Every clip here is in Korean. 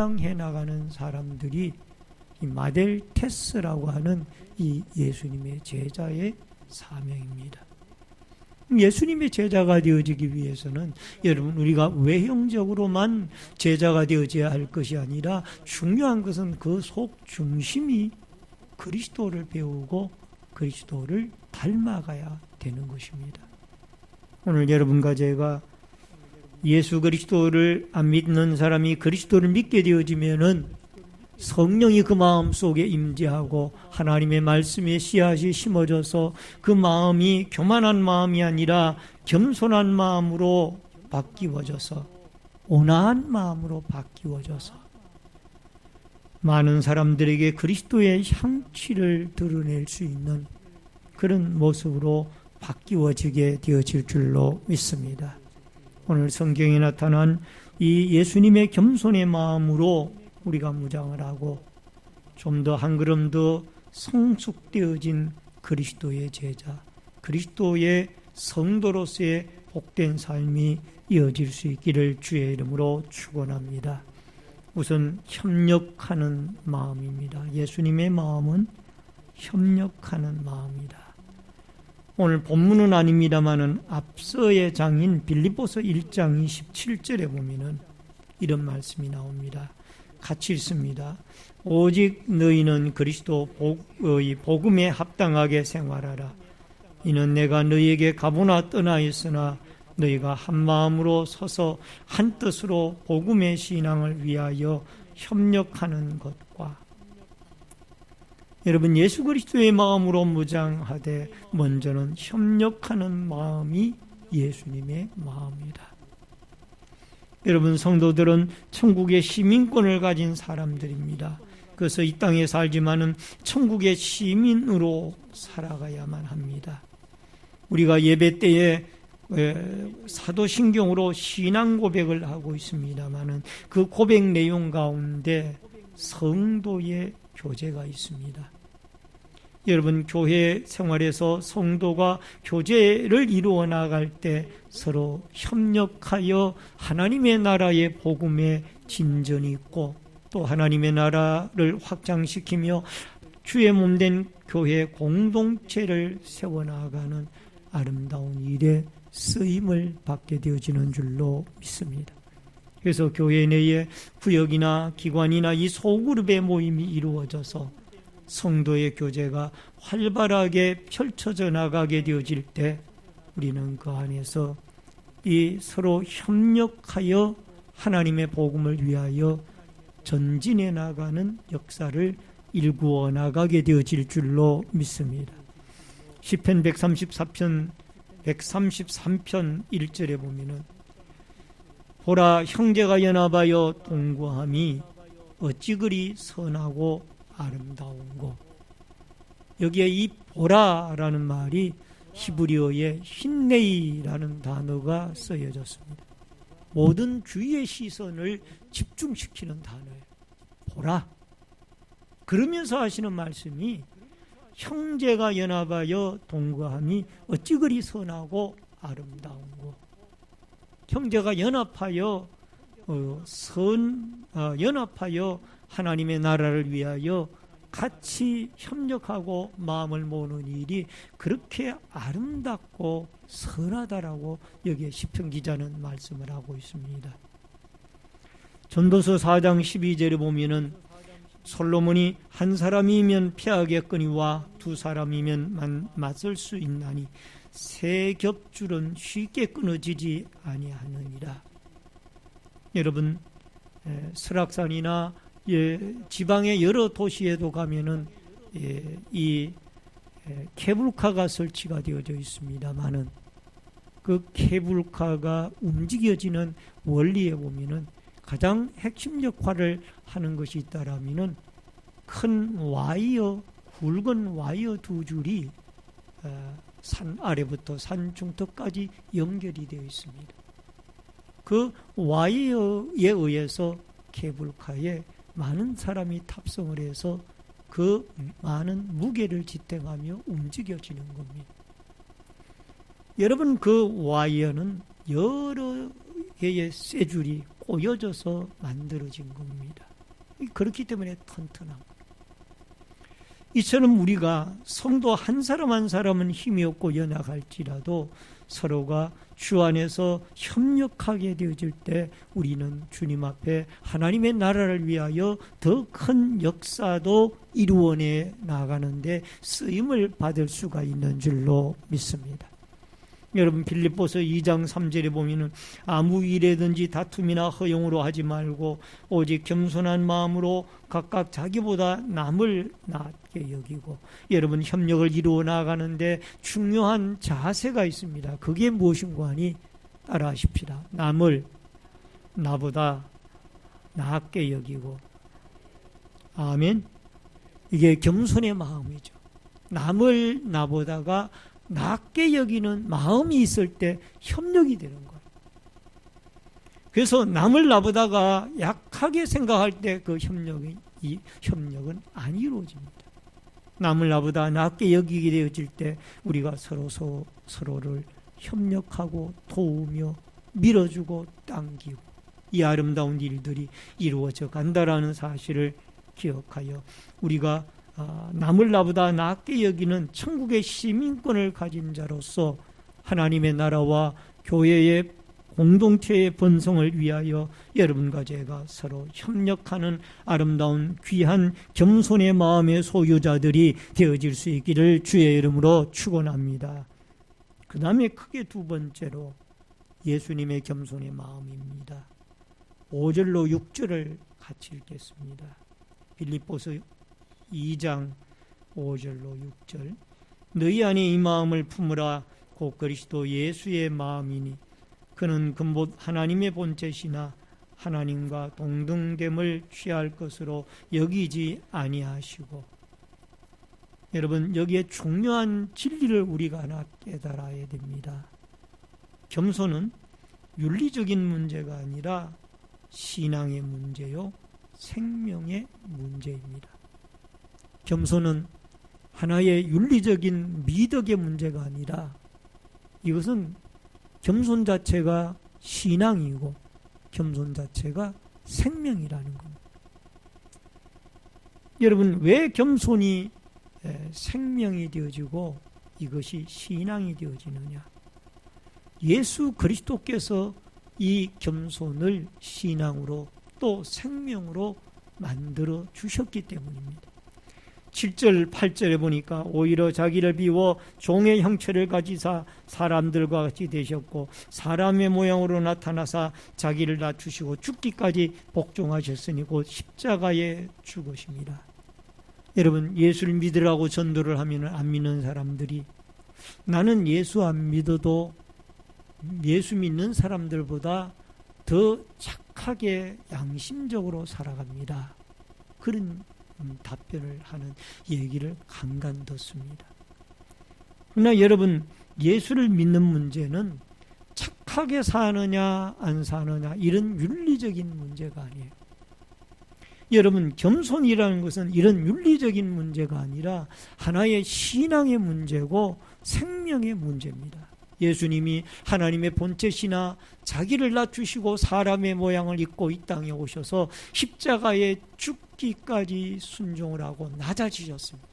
감당해 나가는 사람들이 이 마델 테스라고 하는 이 예수님의 제자의 사명입니다. 예수님의 제자가 되어지기 위해서는 여러분 우리가 외형적으로만 제자가 되어져야 할 것이 아니라 중요한 것은 그 속 중심이 그리스도를 배우고 그리스도를 닮아가야 되는 것입니다. 오늘 여러분과 제가 예수 그리스도를 안 믿는 사람이 그리스도를 믿게 되어지면은 성령이 그 마음 속에 임재하고 하나님의 말씀에 씨앗이 심어져서 그 마음이 교만한 마음이 아니라 겸손한 마음으로 바뀌어져서 온화한 마음으로 바뀌어져서 많은 사람들에게 그리스도의 향취를 드러낼 수 있는 그런 모습으로 바뀌어지게 되어질 줄로 믿습니다. 오늘 성경에 나타난 이 예수님의 겸손의 마음으로 우리가 무장을 하고 좀 더 한 걸음 더 성숙되어진 그리스도의 제자, 그리스도의 성도로서의 복된 삶이 이어질 수 있기를 주의 이름으로 축원합니다. 우선 협력하는 마음입니다. 예수님의 마음은 협력하는 마음이다. 오늘 본문은 아닙니다만은 앞서의 장인 빌립보서 1장 27절에 보면은 이런 말씀이 나옵니다. 같이 읽습니다. 오직 너희는 그리스도의 복음에 합당하게 생활하라. 이는 내가 너희에게 가보나 떠나 있으나 너희가 한 마음으로 서서 한 뜻으로 복음의 신앙을 위하여 협력하는 것과 여러분 예수 그리스도의 마음으로 무장하되 먼저는 협력하는 마음이 예수님의 마음이다. 여러분 성도들은 천국의 시민권을 가진 사람들입니다. 그래서 이 땅에 살지만은 천국의 시민으로 살아가야만 합니다. 우리가 예배 때에 사도신경으로 신앙 고백을 하고 있습니다만은 그 고백 내용 가운데 성도의 교제가 있습니다. 여러분 교회 생활에서 성도가 교제를 이루어 나갈 때 서로 협력하여 하나님의 나라의 복음에 진전이 있고 또 하나님의 나라를 확장시키며 주의 몸된 교회 공동체를 세워나가는 아름다운 일에 쓰임을 받게 되어지는 줄로 믿습니다. 그래서 교회 내에 구역이나 기관이나 이 소그룹의 모임이 이루어져서 성도의 교제가 활발하게 펼쳐져 나가게 되어질 때 우리는 그 안에서 이 서로 협력하여 하나님의 복음을 위하여 전진해 나가는 역사를 일구어 나가게 되어질 줄로 믿습니다. 시편 133편 133편 1절에 보면은 보라 형제가 연합하여 동거함이 어찌 그리 선하고 아름다운고. 여기에 이 보라라는 말이 히브리어의 힌네이라는 단어가 쓰여졌습니다. 모든 주의의 시선을 집중시키는 단어예요. 보라. 그러면서 하시는 말씀이 형제가 연합하여 동거함이 어찌 그리 선하고 아름다운고. 형제가 연합하여 연합하여 하나님의 나라를 위하여 같이 협력하고 마음을 모으는 일이 그렇게 아름답고 선하다라고 여기에 시편 기자는 말씀을 하고 있습니다. 전도서 4장 12절에 보면은 솔로몬이 한 사람이면 피하겠거니와 두 사람이면 맞설 수 있나니 세 겹줄은 쉽게 끊어지지 아니하느니라. 여러분 설악산이나 지방의 여러 도시에도 가면은 이 케이블카가 설치가 되어져 있습니다만은 그 케이블카가 움직여지는 원리에 보면은 가장 핵심 역할을 하는 것이 있다라면은 큰 와이어, 굵은 와이어 두 줄이 산 아래부터 산 중턱까지 연결이 되어 있습니다. 그 와이어에 의해서 케이블카에 많은 사람이 탑승을 해서 그 많은 무게를 지탱하며 움직여지는 겁니다. 여러분 그 와이어는 여러 개의 쇠줄이 꼬여져서 만들어진 겁니다. 그렇기 때문에 튼튼한 거예요. 이처럼 우리가 성도 한 사람 한 사람은 힘이 없고 연약할지라도 서로가 주 안에서 협력하게 되어질 때 우리는 주님 앞에 하나님의 나라를 위하여 더 큰 역사도 이루어내 나가는데 쓰임을 받을 수가 있는 줄로 믿습니다. 여러분 빌립보서 2장 3절에 보면은 아무 일에든지 다툼이나 허용으로 하지 말고 오직 겸손한 마음으로 각각 자기보다 남을 낮게 여기고, 여러분 협력을 이루어 나가는데 중요한 자세가 있습니다. 그게 무엇인가 하니 따라하십시다. 남을 나보다 낮게 여기고. 아멘. 이게 겸손의 마음이죠. 남을 나보다가 낮게 여기는 마음이 있을 때 협력이 되는 거예요. 그래서 남을 나보다가 약하게 생각할 때 그 협력은 안 이루어집니다. 남을 나보다 낮게 여기게 되어질 때 우리가 서로를 협력하고 도우며 밀어주고 당기고 이 아름다운 일들이 이루어져 간다라는 사실을 기억하여 우리가 남을 나보다 낮게 여기는 천국의 시민권을 가진 자로서 하나님의 나라와 교회의 공동체의 번성을 위하여 여러분과 제가 서로 협력하는 아름다운 귀한 겸손의 마음의 소유자들이 되어질 수 있기를 주의 이름으로 축원합니다. 그 다음에 크게 두 번째로 예수님의 겸손의 마음입니다. 5절로 6절을 같이 읽겠습니다. 빌립보서 2장 5절로 6절. 너희 안에 이 마음을 품으라. 곧 그리스도 예수의 마음이니 그는 근본 하나님의 본체시나 하나님과 동등됨을 취할 것으로 여기지 아니하시고. 여러분 여기에 중요한 진리를 우리가 하나 깨달아야 됩니다. 겸손은 윤리적인 문제가 아니라 신앙의 문제요 생명의 문제입니다. 겸손은 하나의 윤리적인 미덕의 문제가 아니라 이것은 겸손 자체가 신앙이고 겸손 자체가 생명이라는 겁니다. 여러분 왜 겸손이 생명이 되어지고 이것이 신앙이 되어지느냐? 예수 그리스도께서 이 겸손을 신앙으로 또 생명으로 만들어 주셨기 때문입니다. 7절 8절에 보니까 오히려 자기를 비워 종의 형체를 가지사 사람들과 같이 되셨고 사람의 모양으로 나타나사 자기를 낮추시고 죽기까지 복종하셨으니 곧 십자가에 죽으십니다. 여러분 예수를 믿으라고 전도를 하면 안 믿는 사람들이 나는 예수 안 믿어도 예수 믿는 사람들보다 더 착하게 양심적으로 살아갑니다. 그런 답변을 하는 얘기를 간간 듣습니다. 그러나 여러분 예수를 믿는 문제는 착하게 사느냐 안 사느냐 이런 윤리적인 문제가 아니에요. 여러분 겸손이라는 것은 이런 윤리적인 문제가 아니라 하나의 신앙의 문제고 생명의 문제입니다. 예수님이 하나님의 본체시나 자기를 낮추시고 사람의 모양을 입고 이 땅에 오셔서 십자가에 죽기까지 순종을 하고 낮아지셨습니다.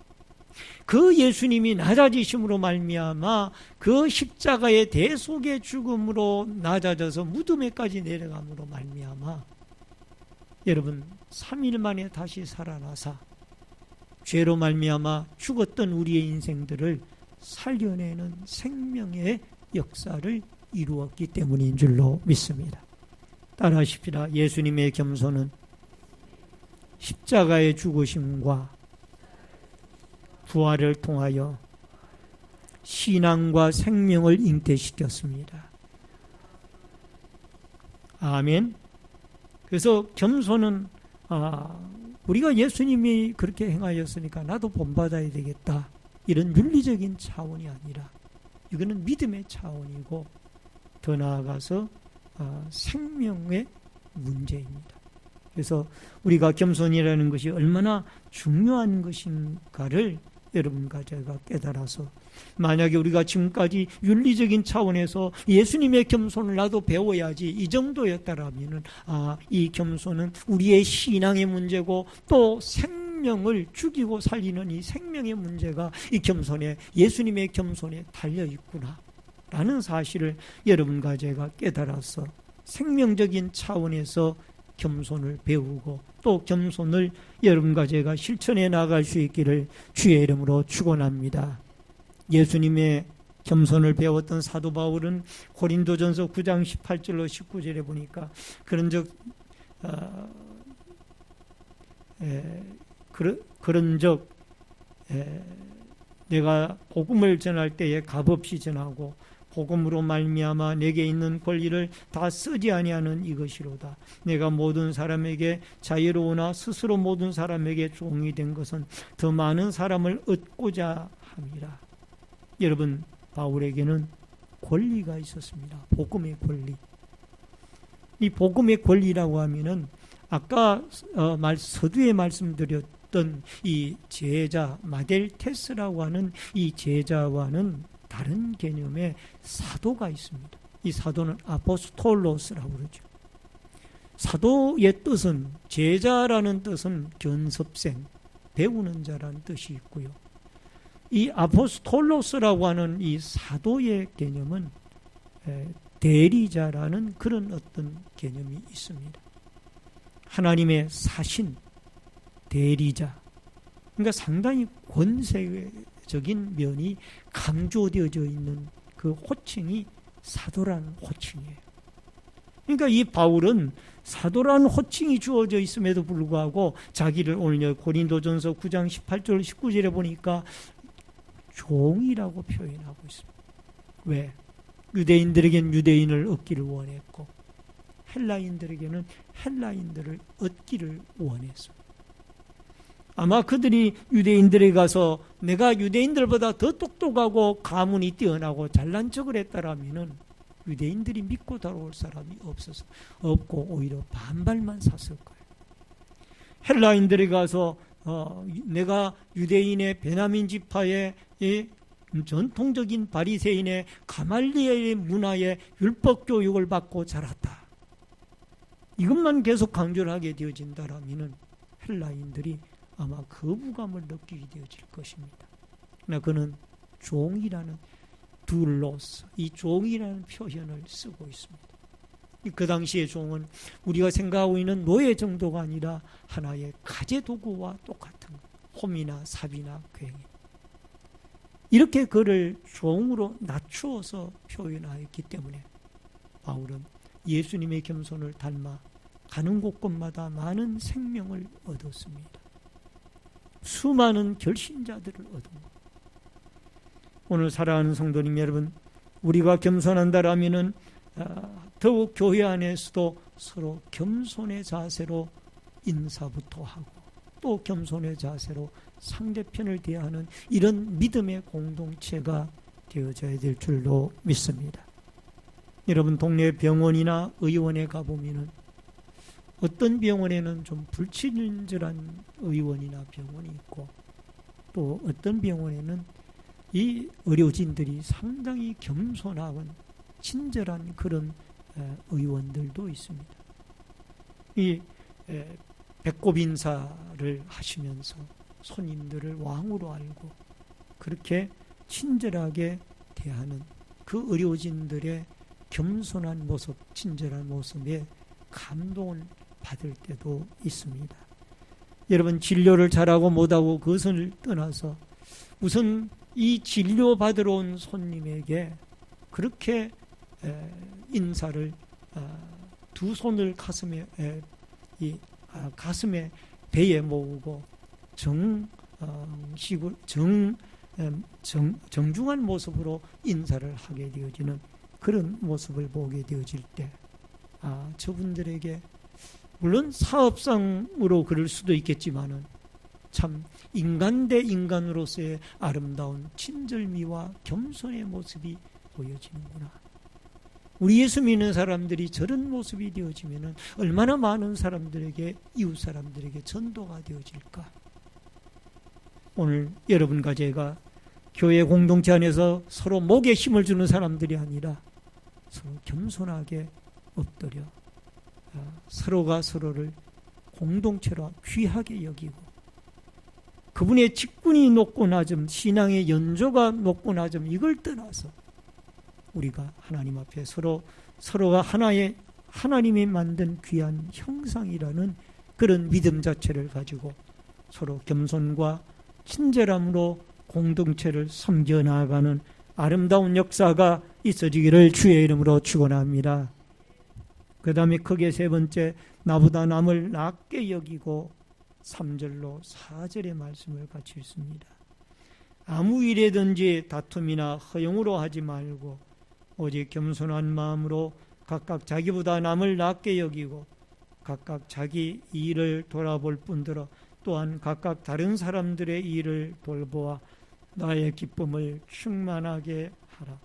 그 예수님이 낮아지심으로 말미암아 그 십자가의 대속의 죽음으로 낮아져서 무덤에까지 내려감으로 말미암아 여러분 3일 만에 다시 살아나사 죄로 말미암아 죽었던 우리의 인생들을 살려내는 생명의 역사를 이루었기 때문인 줄로 믿습니다. 따라하십시다. 예수님의 겸손은 십자가의 죽으심과 부활을 통하여 신앙과 생명을 잉태시켰습니다. 아멘. 그래서 겸손은 우리가 예수님이 그렇게 행하였으니까 나도 본받아야 되겠다 이런 윤리적인 차원이 아니라 이거는 믿음의 차원이고 더 나아가서 생명의 문제입니다. 그래서 우리가 겸손이라는 것이 얼마나 중요한 것인가를 여러분과 제가 깨달아서, 만약에 우리가 지금까지 윤리적인 차원에서 예수님의 겸손을 나도 배워야지 이 정도였다라면, 이 겸손은 우리의 신앙의 문제고 또 생명을 죽이고 살리는 이 생명의 문제가 이 겸손에, 예수님의 겸손에 달려있구나 라는 사실을 여러분과 제가 깨달아서 생명적인 차원에서 겸손을 배우고 또 겸손을 여러분과 제가 실천해 나갈 수 있기를 주의 이름으로 축원합니다. 예수님의 겸손을 배웠던 사도 바울은 고린도전서 9장 18절로 19절에 보니까 그런즉 내가 복음을 전할 때에 값없이 전하고 복음으로 말미암아 내게 있는 권리를 다 쓰지 아니하는 이것이로다. 내가 모든 사람에게 자유로우나 스스로 모든 사람에게 종이 된 것은 더 많은 사람을 얻고자 함이라. 여러분, 바울에게는 권리가 있었습니다. 복음의 권리. 이 복음의 권리라고 하면은 아까 서두에 말씀드렸던 이 제자 마델테스라고 하는 이 제자와는 다른 개념의 사도가 있습니다. 이 사도는 아포스톨로스라고 그러죠. 사도의 뜻은, 제자라는 뜻은 견습생, 배우는 자라는 뜻이 있고요. 이 아포스톨로스라고 하는 이 사도의 개념은 대리자라는 그런 어떤 개념이 있습니다. 하나님의 사신, 대리자. 그러니까 상당히 권세적인 면이 강조되어져 있는 그 호칭이 사도라는 호칭이에요. 그러니까 이 바울은 사도라는 호칭이 주어져 있음에도 불구하고 자기를 오늘 고린도전서 9장 18절 19절에 보니까 종이라고 표현하고 있습니다. 왜? 유대인들에게는 유대인을 얻기를 원했고 헬라인들에게는 헬라인들을 얻기를 원했습니다. 아마 그들이 유대인들에 가서 내가 유대인들보다 더 똑똑하고 가문이 뛰어나고 잘난 척을 했다라면은 유대인들이 믿고 따라올 사람이 없고 오히려 반발만 샀을 거예요. 헬라인들에 가서 내가 유대인의 베냐민 지파의 전통적인 바리새인의 가말리엘의 문화의 율법 교육을 받고 자랐다. 이것만 계속 강조를 하게 되어진다라면은 헬라인들이 아마 거부감을 느끼게 되어질 것입니다. 그러나 그는 종이라는 둘로스, 이 종이라는 표현을 쓰고 있습니다. 그 당시의 종은 우리가 생각하고 있는 노예 정도가 아니라 하나의 가제도구와 똑같은 홈이나 삽이나 괭이. 이렇게 그를 종으로 낮추어서 표현하였기 때문에 바울은 예수님의 겸손을 닮아 가는 곳곳마다 많은 생명을 얻었습니다. 수많은 결신자들을 얻은 것. 오늘 사랑하는 성도님 여러분, 우리가 겸손한다라면은 더욱 교회 안에서도 서로 겸손의 자세로 인사부터 하고 또 겸손의 자세로 상대편을 대하는 이런 믿음의 공동체가 되어져야 될 줄로 믿습니다. 여러분, 동네 병원이나 의원에 가보면은 어떤 병원에는 좀 불친절한 의원이나 병원이 있고 또 어떤 병원에는 이 의료진들이 상당히 겸손하고 친절한 그런 의원들도 있습니다. 이 배꼽 인사를 하시면서 손님들을 왕으로 알고 그렇게 친절하게 대하는 그 의료진들의 겸손한 모습, 친절한 모습에 감동을 받을 때도 있습니다. 여러분, 진료를 잘하고 못하고 그것을 떠나서 우선 이 진료 받으러 온 손님에게 그렇게 인사를 두 손을 가슴에 배에 모으고 정중한 모습으로 인사를 하게 되어지는 그런 모습을 보게 되어질 때 저분들에게 물론 사업상으로 그럴 수도 있겠지만은 참 인간 대 인간으로서의 아름다운 친절미와 겸손의 모습이 보여지는구나. 우리 예수 믿는 사람들이 저런 모습이 되어지면은 얼마나 많은 사람들에게, 이웃 사람들에게 전도가 되어질까. 오늘 여러분과 제가 교회 공동체 안에서 서로 목에 힘을 주는 사람들이 아니라 서로 겸손하게 엎드려 서로가 서로를 공동체로 귀하게 여기고, 그분의 직분이 높고 낮음, 신앙의 연조가 높고 낮음, 이걸 떠나서 우리가 하나님 앞에 서로가 하나의 하나님이 만든 귀한 형상이라는 그런 믿음 자체를 가지고 서로 겸손과 친절함으로 공동체를 섬겨 나아가는 아름다운 역사가 있어지기를 주의 이름으로 축원합니다. 그 다음에 크게 세 번째, 나보다 남을 낮게 여기고 3절로 4절의 말씀을 같이 읽습니다. 아무 일에든지 다툼이나 허용으로 하지 말고 오직 겸손한 마음으로 각각 자기보다 남을 낮게 여기고 각각 자기 일을 돌아볼 뿐더러 또한 각각 다른 사람들의 일을 돌보아 나의 기쁨을 충만하게 하라.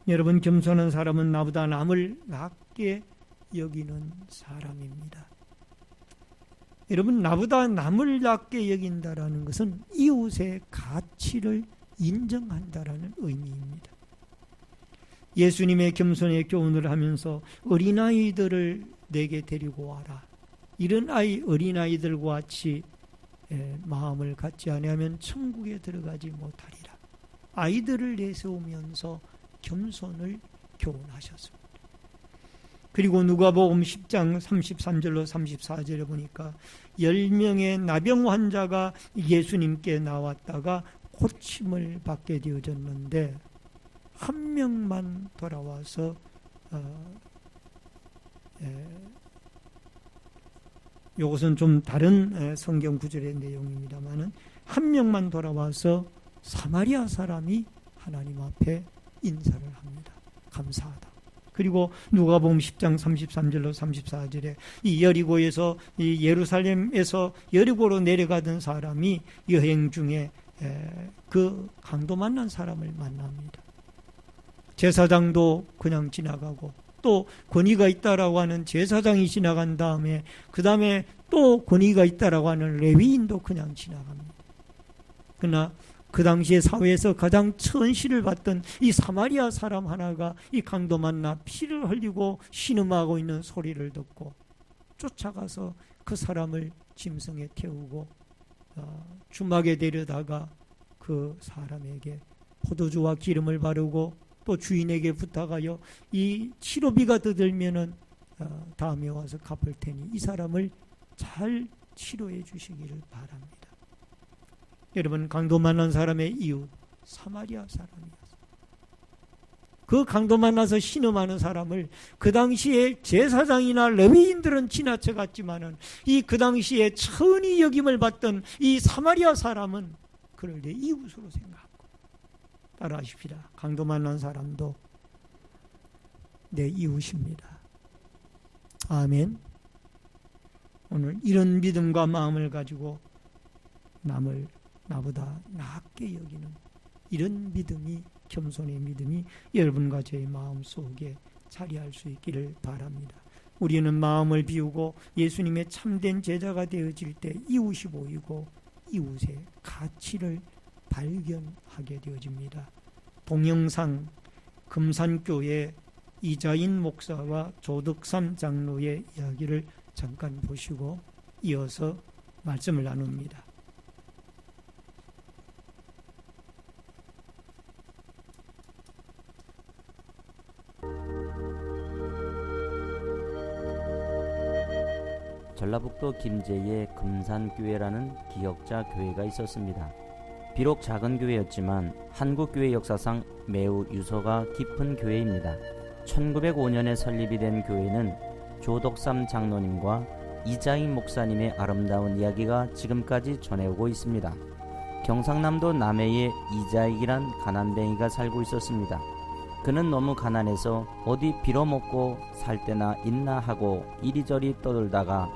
여러분, 겸손한 사람은 나보다 남을 낮게 여기는 사람입니다. 여러분, 나보다 남을 낮게 여긴다라는 것은 이웃의 가치를 인정한다라는 의미입니다. 예수님의 겸손의 교훈을 하면서 어린아이들을 내게 데리고 와라. 이런 어린아이들과 같이 마음을 갖지 아니하면 천국에 들어가지 못하리라. 아이들을 내세우면서 겸손을 교훈하셨습니다. 그리고 누가복음 10장 33절로 34절에 보니까 10명의 나병 환자가 예수님께 나왔다가 고침을 받게 되어졌는데 한 명만 돌아와서 이것은 좀 다른 성경 구절의 내용입니다만은 한 명만 돌아와서 사마리아 사람이 하나님 앞에 인사를 합니다. 감사하다. 그리고 누가복음 10장 33절로 34절에 이 여리고에서 이 예루살렘에서 여리고로 내려가던 사람이 여행 중에 그 강도 만난 사람을 만납니다. 제사장도 그냥 지나가고 또 권위가 있다라고 하는 제사장이 지나간 다음에 그 다음에 또 권위가 있다라고 하는 레위인도 그냥 지나갑니다. 그러나 그 당시에 사회에서 가장 천시를 받던 이 사마리아 사람 하나가 이 강도 만나 피를 흘리고 신음하고 있는 소리를 듣고 쫓아가서 그 사람을 짐승에 태우고 주막에 데려다가 그 사람에게 포도주와 기름을 바르고 또 주인에게 부탁하여 이 치료비가 더 들면은 다음에 와서 갚을 테니 이 사람을 잘 치료해 주시기를 바랍니다. 여러분, 강도 만난 사람의 이웃 사마리아 사람이었어요. 그 강도 만나서 신음하는 사람을 그 당시에 제사장이나 레위인들은 지나쳐 갔지만은 이 그 당시에 천히 여김을 받던 이 사마리아 사람은 그를 내 이웃으로 생각하고, 따라하십시다. 강도 만난 사람도 내 이웃입니다. 아멘. 오늘 이런 믿음과 마음을 가지고 남을 나보다 낮게 여기는 이런 믿음이, 겸손의 믿음이 여러분과 저의 마음 속에 자리할 수 있기를 바랍니다. 우리는 마음을 비우고 예수님의 참된 제자가 되어질 때 이웃이 보이고 이웃의 가치를 발견하게 되어집니다. 동영상 금산교회 이자인 목사와 조덕삼 장로의 이야기를 잠깐 보시고 이어서 말씀을 나눕니다. 전라북도 김제에 금산교회라는 기역자 교회가 있었습니다. 비록 작은 교회였지만 한국교회 역사상 매우 유서가 깊은 교회입니다. 1905년에 설립이 된 교회는 조덕삼 장로님과 이자인 목사님의 아름다운 이야기가 지금까지 전해오고 있습니다. 경상남도 남해에 이자익이란 가난뱅이가 살고 있었습니다. 그는 너무 가난해서 어디 빌어먹고 살 때나 있나 하고 이리저리 떠돌다가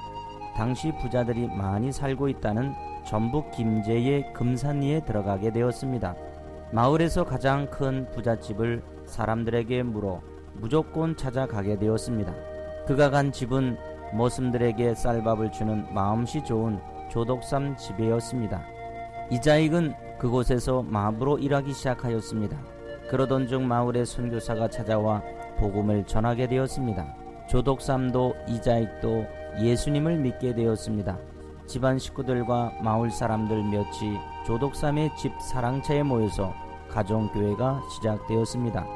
당시 부자들이 많이 살고 있다는 전북 김제의 금산리에 들어가게 되었습니다. 마을에서 가장 큰 부잣집을 사람들에게 물어 무조건 찾아가게 되었습니다. 그가 간 집은 머슴들에게 쌀밥을 주는 마음씨 좋은 조독삼 지배였습니다. 이자익은 그곳에서 마부로 일하기 시작하였습니다. 그러던 중 마을에 선교사가 찾아와 복음을 전하게 되었습니다. 조독삼도 이자익도 예수님을 믿게 되었습니다. 집안 식구들과 마을 사람들 몇이 조독삼의 집 사랑채에 모여서 가정교회가 시작되었습니다.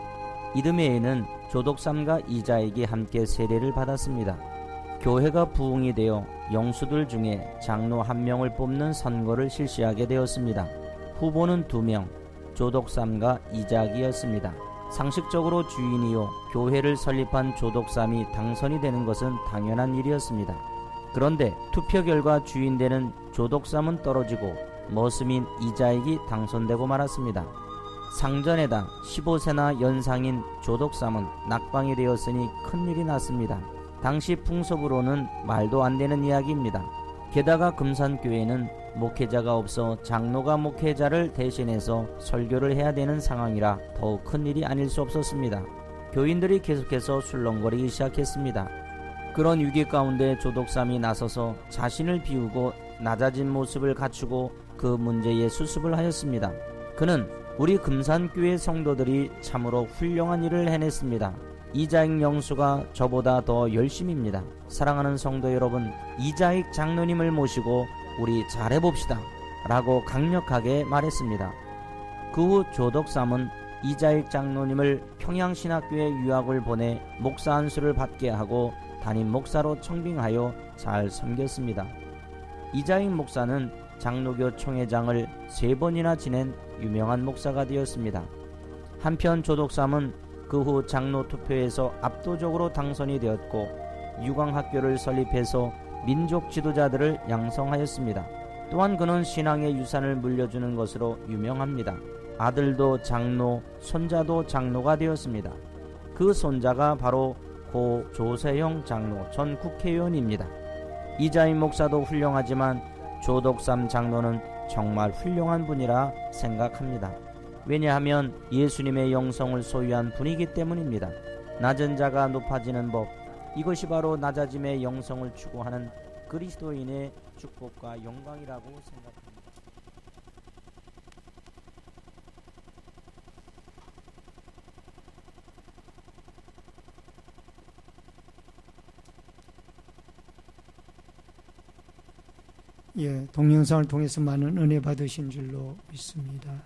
이듬해에는 조독삼과 이자익이 함께 세례를 받았습니다. 교회가 부흥이 되어 영수들 중에 장로 1명을 뽑는 선거를 실시하게 되었습니다. 후보는 2명, 조독삼과 이자익이었습니다. 상식적으로 주인이요 교회를 설립한 조독삼이 당선이 되는 것은 당연한 일이었습니다. 그런데 투표 결과 주인 되는 조독삼은 떨어지고 머슴인 이자익이 당선되고 말았습니다. 상전에다 15세나 연상인 조독삼은 낙방이 되었으니 큰일이 났습니다. 당시 풍습으로는 말도 안 되는 이야기입니다. 게다가 금산교회는 목회자가 없어 장로가 목회자를 대신해서 설교를 해야 되는 상황이라 더욱 큰일이 아닐 수 없었습니다. 교인들이 계속해서 술렁거리기 시작했습니다. 그런 위기 가운데 조독삼이 나서서 자신을 비우고 낮아진 모습을 갖추고 그 문제에 수습을 하였습니다. 그는 우리 금산교회 성도들이 참으로 훌륭한 일을 해냈습니다. 이자익 영수가 저보다 더 열심입니다. 사랑하는 성도 여러분, 이자익 장로님을 모시고 우리 잘해봅시다 라고 강력하게 말했습니다. 그 후 조독삼은 이자익 장로님을 평양신학교에 유학을 보내 목사 안수를 받게 하고 담임 목사로 청빙하여 잘 섬겼습니다. 이자익 목사는 장로교 총회장을 3번이나 지낸 유명한 목사가 되었습니다. 한편 조독삼은 그 후 장로 투표에서 압도적으로 당선이 되었고 유광학교를 설립해서 민족 지도자들을 양성하였습니다. 또한 그는 신앙의 유산을 물려주는 것으로 유명합니다. 아들도 장로, 손자도 장로가 되었습니다. 그 손자가 바로 고 조세형 장로 전 국회의원입니다. 이자익 목사도 훌륭하지만 조독삼 장로는 정말 훌륭한 분이라 생각합니다. 왜냐하면 예수님의 영성을 소유한 분이기 때문입니다. 낮은 자가 높아지는 법, 이것이 바로 낮아짐의 영성을 추구하는 그리스도인의 축복과 영광이라고 생각합니다. 예, 동영상을 통해서 많은 은혜 받으신 줄로 믿습니다.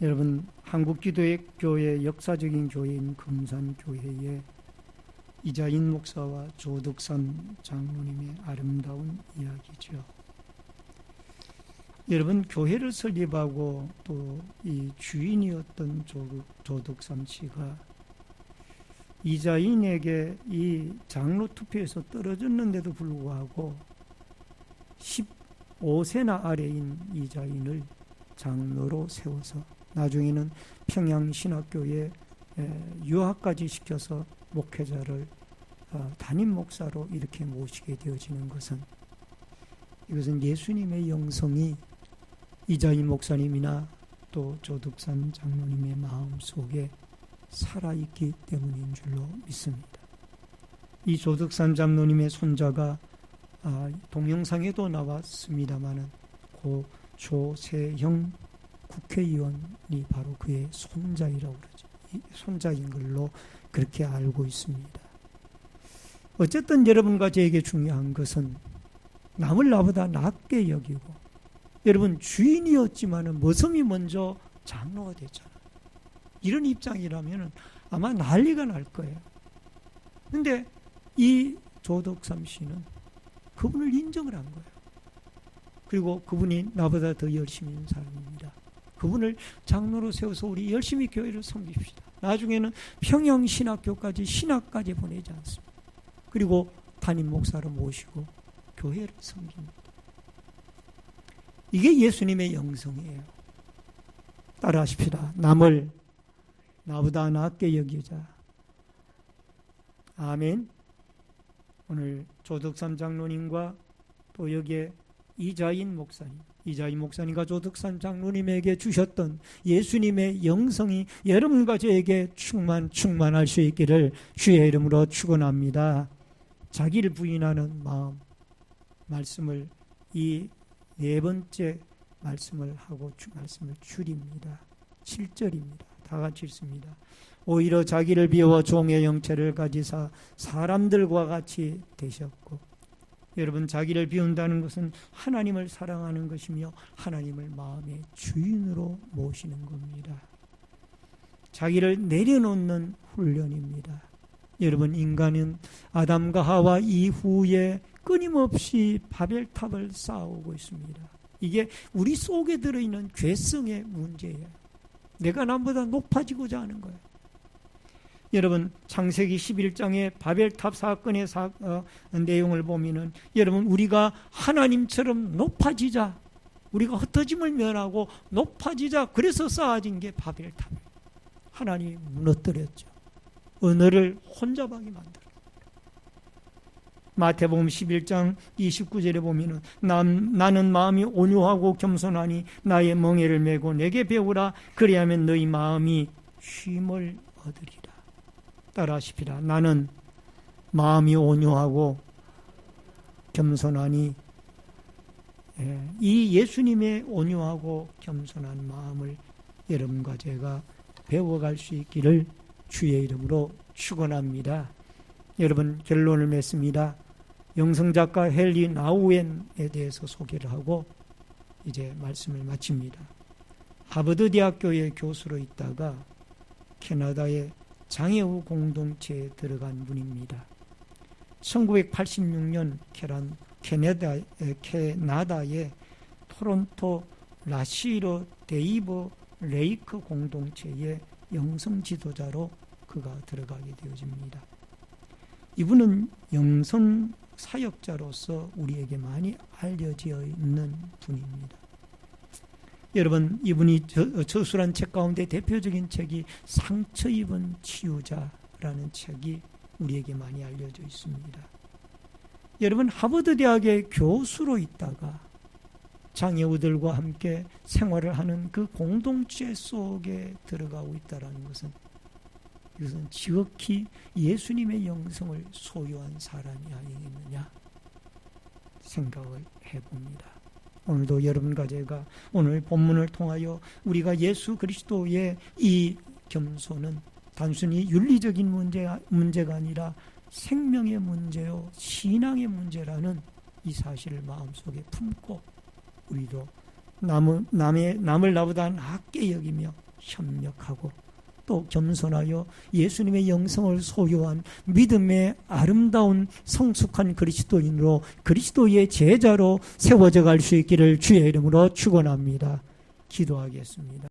여러분, 한국기도교회 역사적인 교회인 금산교회에 이자익 목사와 조독삼 장로님의 아름다운 이야기죠. 여러분, 교회를 설립하고 또 이 주인이었던 조독삼 씨가 이자익에게 이 장로 투표에서 떨어졌는데도 불구하고 15세나 아래인 이자익을 장로로 세워서 나중에는 평양신학교에 유학까지 시켜서 목회자를 담임 목사로 이렇게 모시게 되어지는 것은, 이것은 예수님의 영성이 이자익 목사님이나 또 조독삼 장로님의 마음 속에 살아있기 때문인 줄로 믿습니다. 이 조독삼 장로님의 손자가 동영상에도 나왔습니다마는 고 조세형 국회의원이 바로 그의 손자이라고 그러죠. 손자인 걸로 그렇게 알고 있습니다. 어쨌든 여러분과 저에게 중요한 것은 남을 나보다 낮게 여기고, 여러분 주인이었지만 머슴이 먼저 장로가 됐잖아요. 이런 입장이라면 아마 난리가 날 거예요. 그런데 이 조독삼 씨는 그분을 인정을 한 거예요. 그리고 그분이 나보다 더 열심히 있는 사람입니다. 그분을 장로로 세워서 우리 열심히 교회를 섬깁시다. 나중에는 평양신학교까지 신학까지 보내지 않습니다. 그리고 담임 목사로 모시고 교회를 섬깁니다. 이게 예수님의 영성이에요. 따라하십시다. 남을 나보다 낮게 여기자. 아멘. 오늘 조독삼 장로님과 또 여기에 이자익 목사님과 조독삼 장로님에게 주셨던 예수님의 영성이 여러분과 저에게 충만할 수 있기를 주의 이름으로 축원합니다. 자기를 부인하는 마음, 말씀을 이 네 번째 말씀을 하고 말씀을 줄입니다. 7절입니다. 다 같이 읽습니다. 오히려 자기를 비워 종의 형체를 가지사 사람들과 같이 되셨고. 여러분, 자기를 비운다는 것은 하나님을 사랑하는 것이며 하나님을 마음의 주인으로 모시는 겁니다. 자기를 내려놓는 훈련입니다. 여러분, 인간은 아담과 하와 이후에 끊임없이 바벨탑을 쌓아오고 있습니다. 이게 우리 속에 들어있는 죄성의 문제예요. 내가 남보다 높아지고자 하는 거예요. 여러분, 창세기 11장의 바벨탑 사건의 내용을 보면은 여러분, 우리가 하나님처럼 높아지자, 우리가 흩어짐을 면하고 높아지자, 그래서 쌓아진 게 바벨탑이에요. 하나님이 무너뜨렸죠. 언어를 혼잡하게 만들어요. 마태복음 11장 29절에 보면은 나는 마음이 온유하고 겸손하니 나의 멍에를 메고 내게 배우라. 그리하면 너희 마음이 쉼을 얻으리라. 따라하십시다. 나는 마음이 온유하고 겸손하니, 이 예수님의 온유하고 겸손한 마음을 여러분과 제가 배워갈 수 있기를 주의 이름으로 축원합니다. 여러분, 결론을 맺습니다. 영성작가 헨리 나우엔에 대해서 소개를 하고 이제 말씀을 마칩니다. 하버드 대학교의 교수로 있다가 캐나다의 장애우 공동체에 들어간 분입니다. 1986년 캐나다의 토론토 라시로 데이버 레이크 공동체의 영성 지도자로 그가 들어가게 되어집니다. 이분은 영성 사역자로서 우리에게 많이 알려져 있는 분입니다. 여러분, 이분이 저술한 책 가운데 대표적인 책이 상처 입은 치유자라는 책이 우리에게 많이 알려져 있습니다. 여러분, 하버드 대학의 교수로 있다가 장애우들과 함께 생활을 하는 그 공동체 속에 들어가고 있다는 것은, 이것은 지극히 예수님의 영성을 소유한 사람이 아니겠느냐 생각을 해봅니다. 오늘도 여러분과 제가 오늘 본문을 통하여 우리가 예수 그리스도의 이 겸손은 단순히 윤리적인 문제가 아니라 생명의 문제요, 신앙의 문제라는 이 사실을 마음속에 품고 우리도 남을 나보다 낮게 여기며 협력하고 또 겸손하여 예수님의 영성을 소유한 믿음의 아름다운 성숙한 그리스도인으로, 그리스도의 제자로 세워져 갈 수 있기를 주의 이름으로 축원합니다. 기도하겠습니다.